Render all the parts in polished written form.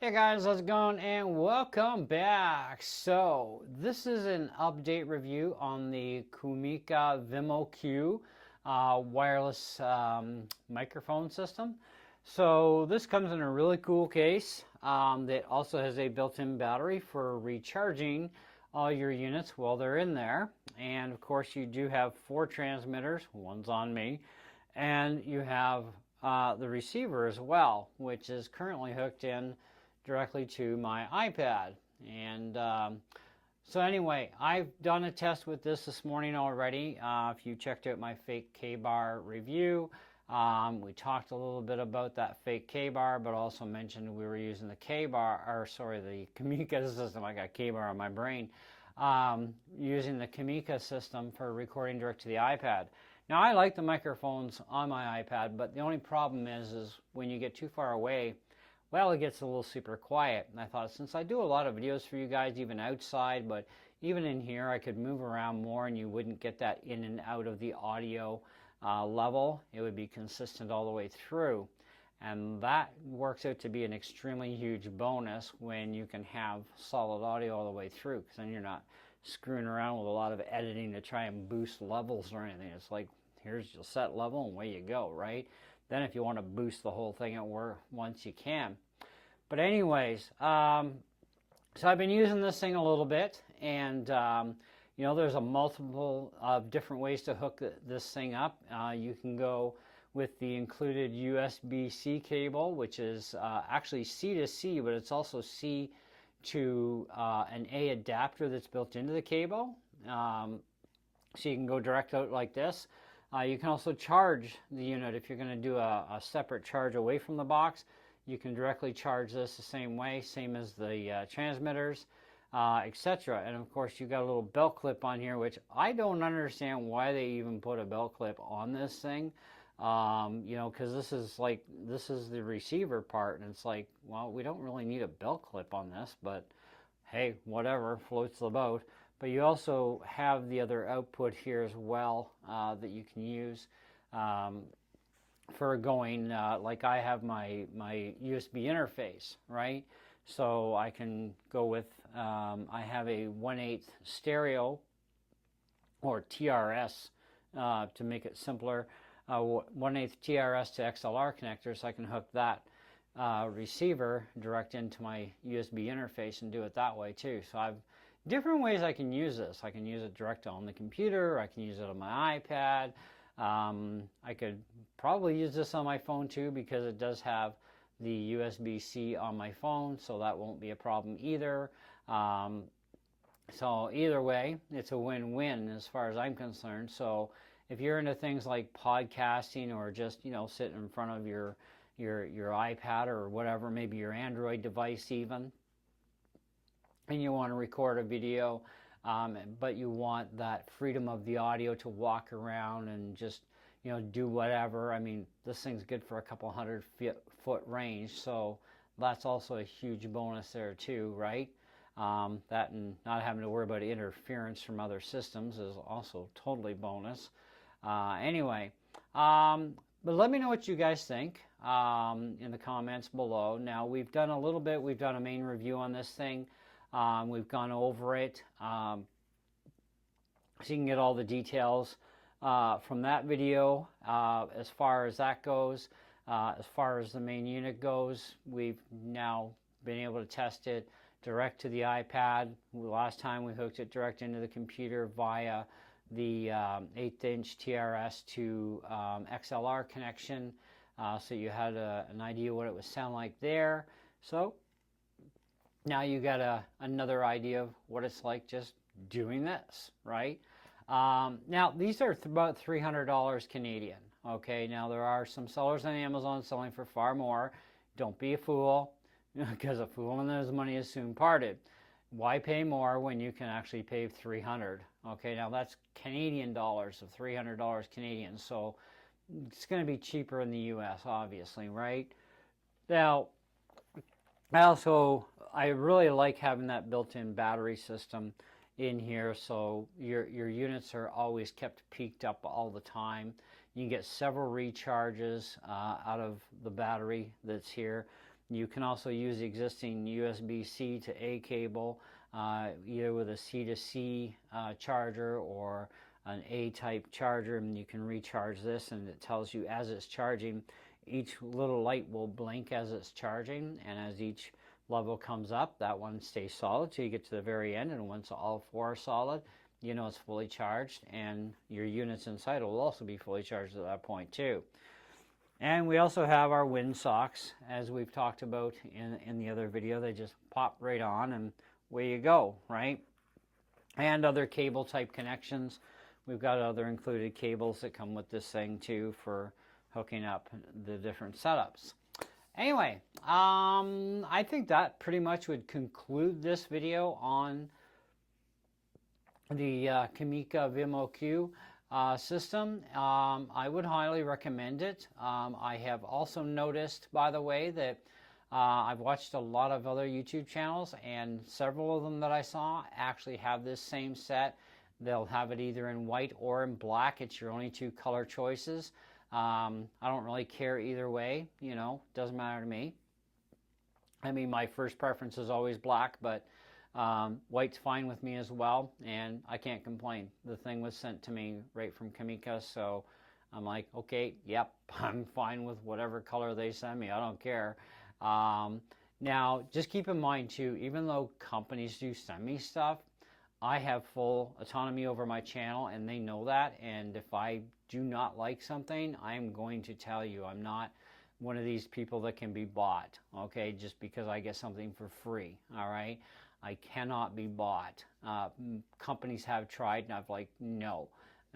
Hey guys, how's it going? And welcome back. So this is an update review on the Comica Vimo Q wireless microphone system. So this comes in a really cool case that also has a built-in battery for recharging all your units while they're in there. And of course you do have 4 transmitters, one's on me, and you have the receiver as well, which is currently hooked in directly to my iPad. And so anyway, I've done a test with this morning already. If you checked out my fake K-bar review, we talked a little bit about that fake K-bar, but also mentioned we were using the K-bar, or sorry, the Comica system. I got K-bar on my brain. Using the Comica system for recording direct to the iPad. Now I like the microphones on my iPad, but the only problem is when you get too far away, well, it gets a little super quiet. And I thought, since I do a lot of videos for you guys, even outside, but even in here, I could move around more and you wouldn't get that in and out of the audio level. It would be consistent all the way through. And that works out to be an extremely huge bonus when you can have solid audio all the way through, because then you're not screwing around with a lot of editing to try and boost levels or anything. It's like, here's your set level and away you go, right? Then if you want to boost the whole thing at once, you can. But anyways, so I've been using this thing a little bit, and there's a multiple of different ways to hook this thing up. You can go with the included USB-C cable, which is actually C to C, but it's also C to an A adapter that's built into the cable. So you can go direct out like this. You can also charge the unit if you're going to do a separate charge away from the box. You can directly charge this the same way, same as the transmitters, etc. And of course, you've got a little belt clip on here, which I don't understand why they even put a belt clip on this thing. Because this is the receiver part, and it's like, well, we don't really need a belt clip on this, but hey, whatever, floats the boat. But you also have the other output here as well that you can use for going, like I have my USB interface, right? So I can go with, I have a 1/8 stereo, or TRS to make it simpler, 1/8 TRS to XLR connector, so I can hook that receiver direct into my USB interface and do it that way too. So I've different ways I can use this. I can use it direct on the computer. I can use it on my iPad. I could probably use this on my phone too, because it does have the USB-C on my phone, so that won't be a problem either. So either way, it's a win-win as far as I'm concerned. So if you're into things like podcasting, or just sitting in front of your iPad or whatever, maybe your Android device even, and you want to record a video, but you want that freedom of the audio to walk around and just do whatever. I mean, this thing's good for a couple 100-foot range, so that's also a huge bonus there too, right? That, and not having to worry about interference from other systems, is also totally bonus. Anyway, but let me know what you guys think in the comments below. Now, we've done a main review on this thing. We've gone over it, so you can get all the details from that video. As far as that goes, as far as the main unit goes, we've now been able to test it direct to the iPad. Last time we hooked it direct into the computer via the 1/8" TRS to XLR connection, so you had an idea what it would sound like there. So now you got another idea of what it's like just doing this, right? Now, these are about $300 Canadian. Okay, now there are some sellers on Amazon selling for far more. Don't be a fool, because a fool and his money is soon parted. Why pay more when you can actually pay $300? Okay, now that's Canadian dollars, of $300 Canadian, so it's going to be cheaper in the US, obviously, right? Now, I really like having that built-in battery system in here, so your units are always kept peaked up all the time. You can get several recharges out of the battery that's here. You can also use the existing USB-C to A cable, either with a C to C charger or an A-type charger, and you can recharge this, and it tells you as it's charging. Each little light will blink as it's charging, and as each level comes up, that one stays solid till you get to the very end, and once all four are solid, you know it's fully charged, and your units inside will also be fully charged at that point too. And we also have our wind socks, as we've talked about in the other video. They just pop right on and away you go, right? And other cable type connections. We've got other included cables that come with this thing too for hooking up the different setups. Anyway, I think that pretty much would conclude this video on the Comica Vimo Q system. I would highly recommend it. I have also noticed, by the way, that I've watched a lot of other YouTube channels, and several of them that I saw actually have this same set. They'll have it either in white or in black. It's your only two color choices. I don't really care either way, you know, doesn't matter to me. I mean, my first preference is always black, but white's fine with me as well, and I can't complain. The thing was sent to me right from Comica, so I'm like, okay, yep, I'm fine with whatever color they send me. I don't care. Now, just keep in mind too, even though companies do send me stuff, I have full autonomy over my channel, and they know that. And if I do not like something, I'm going to tell you. I'm not one of these people that can be bought, okay, just because I get something for free, all right? I cannot be bought. Companies have tried, and I've like, no.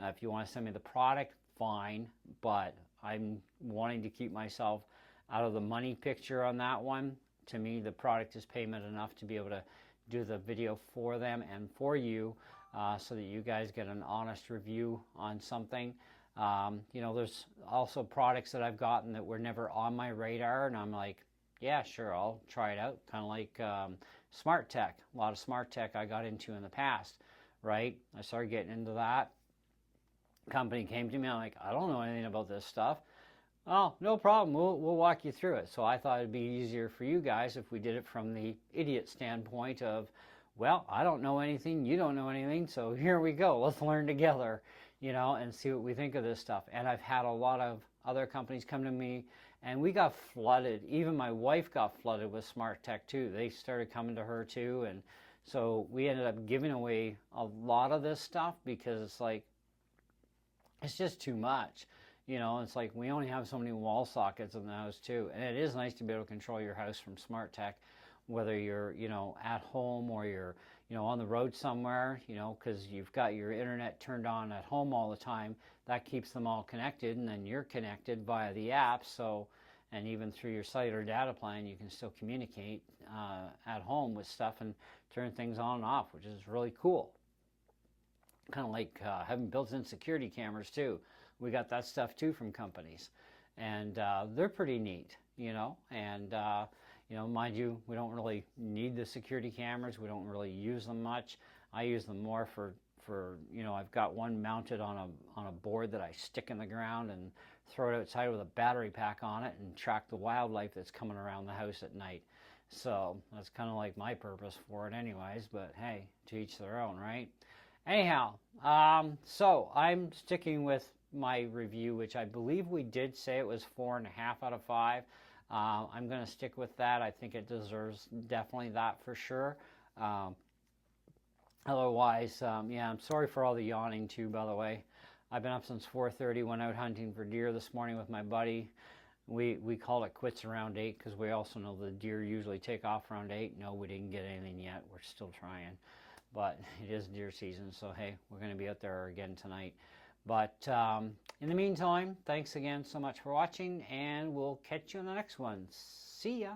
If you want to send me the product, fine, but I'm wanting to keep myself out of the money picture on that one. To me, the product is payment enough to be able to do the video for them and for you, so that you guys get an honest review on something. You know, there's also products that I've gotten that were never on my radar, and I'm like, yeah, sure, I'll try it out. Kind of like smart tech. A lot of smart tech I got into in the past, right? I started getting into that. Company came to me, I'm like, I don't know anything about this stuff. Oh, no problem. We'll walk you through it. So I thought it'd be easier for you guys if we did it from the idiot standpoint of, well, I don't know anything, you don't know anything, so here we go. Let's learn together, you know, and see what we think of this stuff. And I've had a lot of other companies come to me, and we got flooded. Even my wife got flooded with smart tech too. They started coming to her too, and so we ended up giving away a lot of this stuff because it's like, it's just too much. You know, it's like we only have so many wall sockets in the house too. And it is nice to be able to control your house from smart tech, whether you're, you know, at home or you're, you know, on the road somewhere, you know, because you've got your internet turned on at home all the time. That keeps them all connected, and then you're connected via the app. So, and even through your cellular data plan, you can still communicate at home with stuff and turn things on and off, which is really cool. Kind of like having built-in security cameras too. We got that stuff too from companies, and they're pretty neat, you know. And you know, mind you, we don't really need the security cameras. We don't really use them much. I use them more for you know, I've got one mounted on a board that I stick in the ground and throw it outside with a battery pack on it and track the wildlife that's coming around the house at night. So that's kind of like my purpose for it, anyways. But hey, to each their own, right? Anyhow, so I'm sticking with my review, which I believe we did say it was 4.5 out of 5. I'm going to stick with that. I think it deserves definitely that for sure. Otherwise, yeah, I'm sorry for all the yawning too, by the way. I've been up since 4:30, went out hunting for deer this morning with my buddy. We called it quits around 8 because we also know the deer usually take off around 8. No, we didn't get anything yet. We're still trying. But it is deer season, so hey, we're going to be out there again tonight. But in the meantime, thanks again so much for watching, and we'll catch you in the next one. See ya!